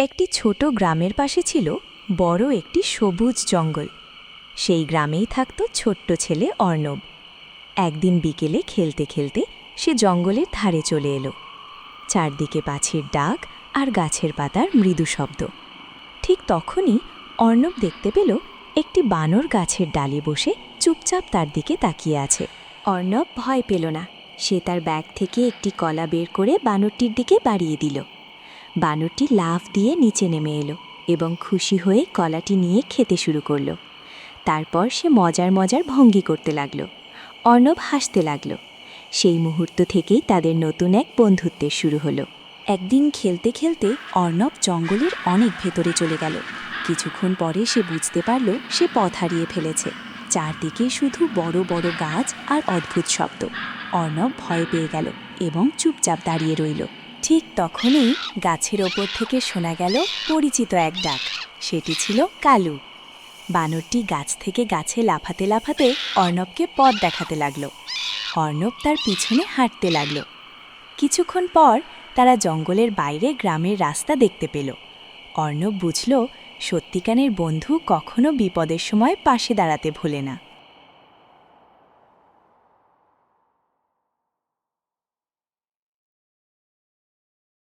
একটি ছোট গ্রামের পাশে ছিল বড় একটি সবুজ জঙ্গল। সেই গ্রামেই থাকত ছোট্ট ছেলে অর্ণব। একদিন বিকেলে খেলতে খেলতে সে জঙ্গলের ধারে চলে এলো। চারদিকে পাখির ডাক আর গাছের পাতার মৃদু শব্দ। ঠিক তখনই অর্ণব দেখতে পেল একটি বানর গাছের ডালে বসে চুপচাপ তার দিকে তাকিয়ে আছে। অর্ণব ভয় পেল না। সে তার ব্যাগ থেকে একটি কলা বের করে বানরটির দিকে বাড়িয়ে দিল। বানরটি লাফ দিয়ে নিচে নেমে এলো এবং খুশি হয়ে কলাটি নিয়ে খেতে শুরু করল। তারপর সে মজার মজার ভঙ্গি করতে লাগল। অর্ণব হাসতে লাগল। সেই মুহূর্ত থেকেই তাদের নতুন এক বন্ধুত্বের শুরু হলো। একদিন খেলতে খেলতে অর্ণব জঙ্গলের অনেক ভেতরে চলে গেল। কিছুক্ষণ পরে সে বুঝতে পারল সে পথ হারিয়ে ফেলেছে। চারদিকে শুধু বড় বড় গাছ আর অদ্ভুত শব্দ। অর্ণব ভয় পেয়ে গেল এবং চুপচাপ দাঁড়িয়ে রইল। ঠিক তখনই গাছের ওপর থেকে শোনা গেল পরিচিত এক ডাক। সেটি ছিল কালু। বানরটি গাছ থেকে গাছে লাফাতে লাফাতে অর্ণবকে পথ দেখাতে লাগল। অর্ণব তার পিছনে হাঁটতে লাগল। কিছুক্ষণ পর তারা জঙ্গলের বাইরে গ্রামের রাস্তা দেখতে পেল। অর্ণব বুঝল সত্যিকারের বন্ধু কখনো বিপদের সময় পাশে দাঁড়াতে ভোলে না।